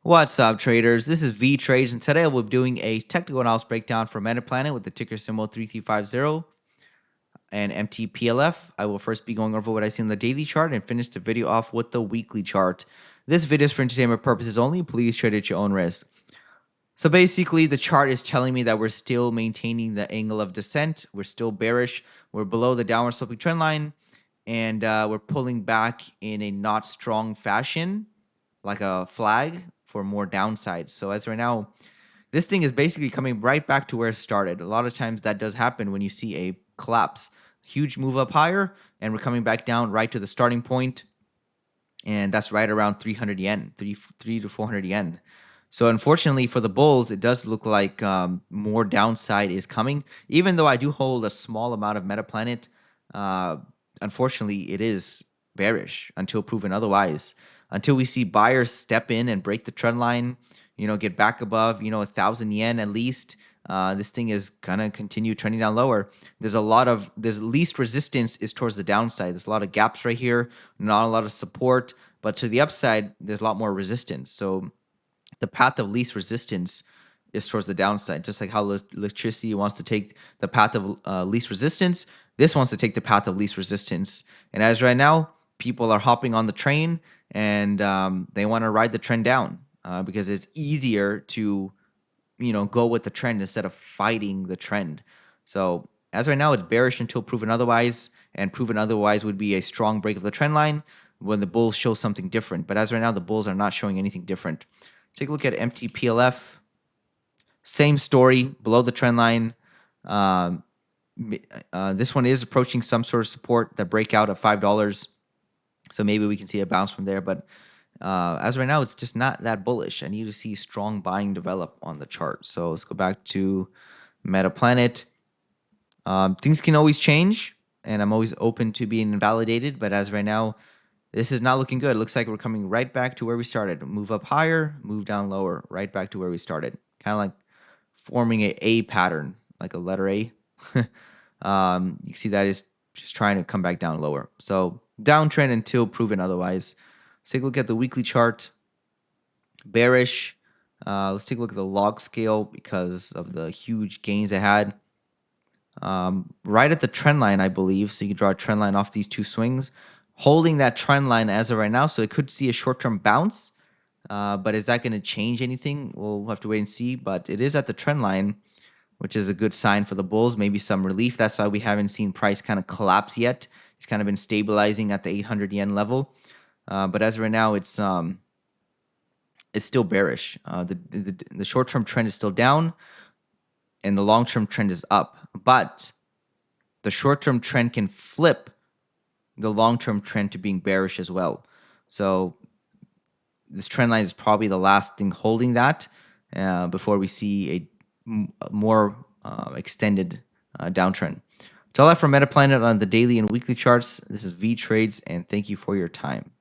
What's up, traders? This is Vee Trades, and today we'll be doing a technical analysis breakdown for Metaplanet with the ticker symbol 3350 and MTPLF. I will first be going over what I see in the daily chart and finish the video off with the weekly chart. This video is for entertainment purposes only. Please trade at your own risk. So basically, the chart is telling me that we're still maintaining the angle of descent. We're still bearish. We're below the downward sloping trend line, and we're pulling back in a not strong fashion, like a flag for more downside. So as right now, this thing is basically coming right back to where it started. A lot of times that does happen when you see a collapse, huge move up higher, and we're coming back down right to the starting point, and that's right around 300 yen, 3 to 400 yen. So unfortunately for the bulls, it does look like more downside is coming. Even though I do hold a small amount of Metaplanet, uh, unfortunately it is bearish until proven otherwise. Until we see buyers step in and break the trend line, get back above, 1,000 yen at least. This thing is gonna continue trending down lower. There's least resistance is towards the downside. There's a lot of gaps right here, not a lot of support, but to the upside, there's a lot more resistance. So the path of least resistance is towards the downside. Just like how electricity wants to take the path of least resistance, this wants to take the path of least resistance. And as right now, people are hopping on the train and they want to ride the trend down because it's easier to go with the trend instead of fighting the trend. So as right now, it's bearish until proven otherwise, and proven otherwise would be a strong break of the trend line when the bulls show something different. But as right now, the bulls are not showing anything different. Take a look at MTPLF. Same story, below the trend line. This one is approaching some sort of support, that breakout of $5. So maybe we can see a bounce from there. But as right now, it's just not that bullish. I need to see strong buying develop on the chart. So let's go back to Metaplanet. Things can always change, and I'm always open to being invalidated. But as right now, this is not looking good. It looks like we're coming right back to where we started. Move up higher, move down lower, right back to where we started. Kind of like forming a A pattern, like a letter A. You see that is just trying to come back down lower. So downtrend until proven otherwise. Let's take a look at the weekly chart. Bearish. Let's take a look at the log scale because of the huge gains it had. Right at the trend line, I believe. So you can draw a trend line off these two swings. Holding that trend line as of right now, so it could see a short-term bounce. But is that going to change anything? We'll have to wait and see. But it is at the trend line, which is a good sign for the bulls. Maybe some relief. That's why we haven't seen price kind of collapse yet. It's kind of been stabilizing at the 800 yen level. But as of right now, it's still bearish. The short-term trend is still down, and the long-term trend is up. But the short-term trend can flip the long-term trend to being bearish as well. So this trend line is probably the last thing holding that before we see a more extended downtrend. That's all I have for Metaplanet on the daily and weekly charts. This is Vee Trades, and thank you for your time.